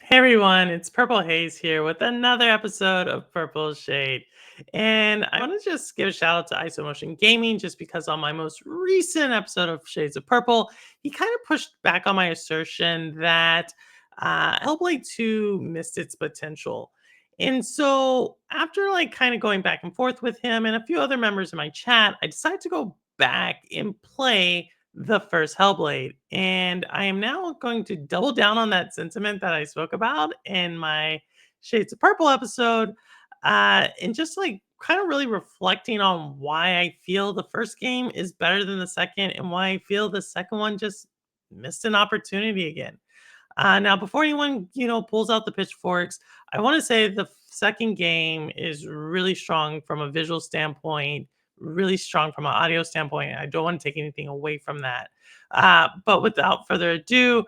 Hey everyone, it's Purple Haze here with another episode of Purple Shade. And I want to just give a shout out to IsoMotion Gaming just because on my most recent episode of Shades of Purple, he kind of pushed back on my assertion that Hellblade 2 missed its potential. And so after like kind of going back and forth with him and a few other members in my chat, I decided to go back and play the first Hellblade. And I am now going to double down on that sentiment that I spoke about in my Shades of Purple episode. And just like kind of really reflecting on why I feel the first game is better than the second and why I feel the second one just missed an opportunity again. Now, before anyone pulls out the pitchforks, I want to say the second game is really strong from a visual standpoint, really strong from an audio standpoint. I don't want to take anything away from that. But without further ado,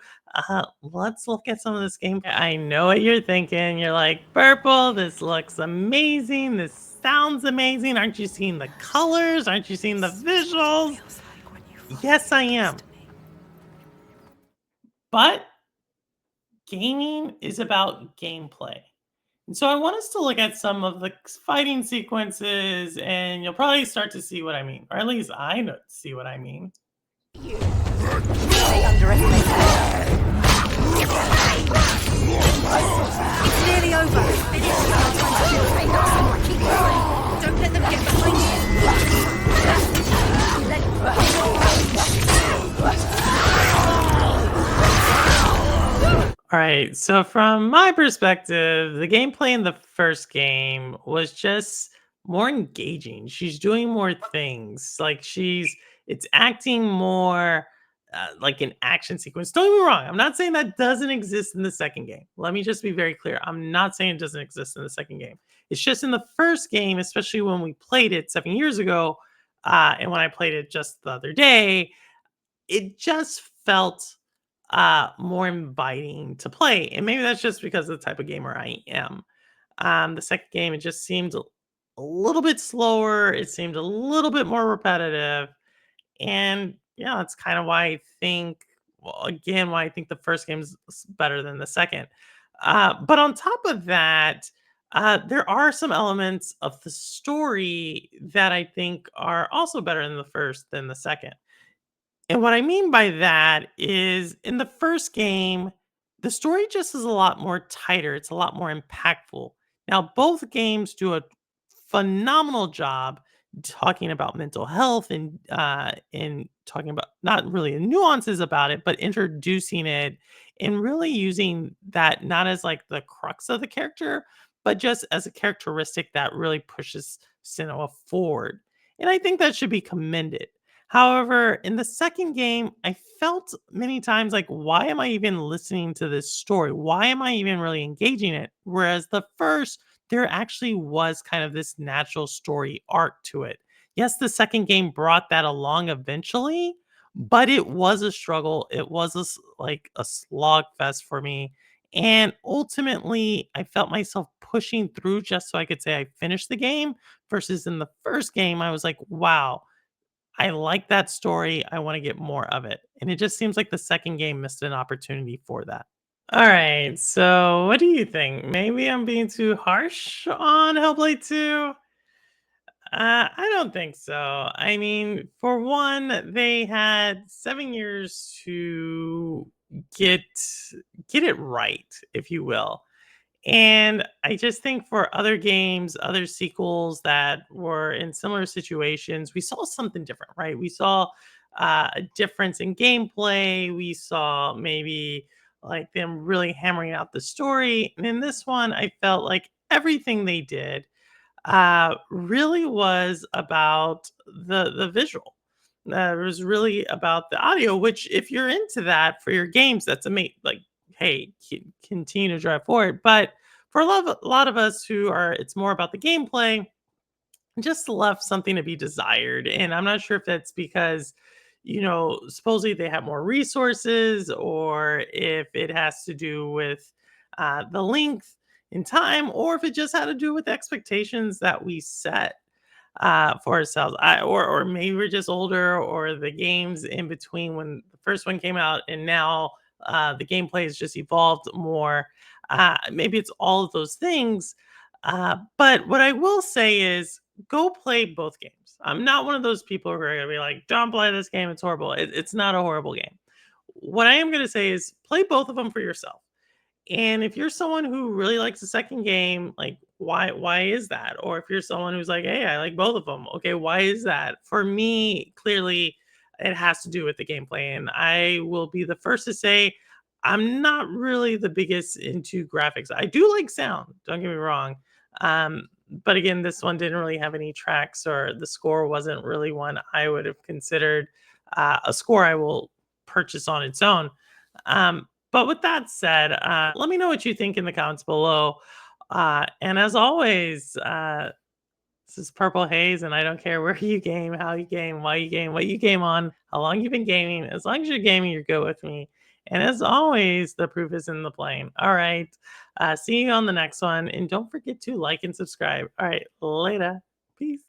let's look at some of this game. I know what you're thinking. You're like, Purple, this looks amazing. This sounds amazing. Aren't you seeing the colors? Aren't you seeing the visuals? Yes, I am. But gaming is about gameplay. And so I want us to look at some of the fighting sequences, and you'll probably start to see what I mean, or at least I know see what I mean. They underestimate It's nearly over. Finish. Keep going. Don't let them get behind All right, so from my perspective, the gameplay in the first game was just more engaging. She's doing more things. It's acting more like an action sequence. Don't get me wrong. I'm not saying that doesn't exist in the second game. Let me just be very clear. I'm not saying it doesn't exist in the second game. It's just in the first game, especially when we played it 7 years ago, and when I played it just the other day, it just felt more inviting to play. And maybe that's just because of the type of gamer I am. The second game, it just seemed a little bit slower. It seemed a little bit more repetitive. And yeah, that's kind of why I think, well, again, why I think the first game is better than the second. But on top of that, there are some elements of the story that I think are also better in the first than the second. And what I mean by that is in the first game, the story just is a lot more tighter. It's a lot more impactful. Now, both games do a phenomenal job talking about mental health and talking about not really the nuances about it, but introducing it and really using that not as like the crux of the character, but just as a characteristic that really pushes cinema forward. And I think that should be commended. However, in the second game, I felt many times like, why am I even listening to this story? Why am I even really engaging it? Whereas the first, there actually was kind of this natural story arc to it. Yes, the second game brought that along eventually, but it was a struggle. It was like a slog fest for me. And ultimately, I felt myself pushing through just so I could say I finished the game versus in the first game, I was like, wow, I like that story. I want to get more of it. And it just seems like the second game missed an opportunity for that. All right. So, what do you think? Maybe I'm being too harsh on Hellblade 2? I don't think so. I mean, for one, they had 7 years to get get it right, if you will. And I just think for other games, other sequels that were in similar situations, we saw something different, right? We saw a difference in gameplay. We saw maybe like them really hammering out the story. And in this one, I felt like everything they did really was about the visual. It was really about the audio, which if you're into that for your games, that's amazing. Like, hey, continue to drive forward. But for a lot of us who are, it's more about the gameplay, just left something to be desired. And I'm not sure if that's because, supposedly they have more resources or if it has to do with the length in time or if it just had to do with expectations that we set for ourselves. Or maybe we're just older or the games in between when the first one came out and now the gameplay has just evolved more. Maybe it's all of those things. But what I will say is go play both games. I'm not one of those people who are going to be like, don't play this game. It's horrible. It's not a horrible game. What I am going to say is play both of them for yourself. And if you're someone who really likes the second game, like why is that? Or if you're someone who's like, "Hey, I like both of them." Okay, why is that? For me, clearly it has to do with the gameplay. And I will be the first to say I'm not really the biggest into graphics. I do like sound, don't get me wrong. But again, this one didn't really have any tracks, or the score wasn't really one I would have considered a score I will purchase on its own. But with that said, let me know what you think in the comments below. And as always, this is Purple Haze, and I don't care where you game, how you game, why you game, what you game on, how long you've been gaming. As long as you're gaming, you're good with me. And as always, the proof is in the playing. All right. See you on the next one. And don't forget to like and subscribe. All right. Later. Peace.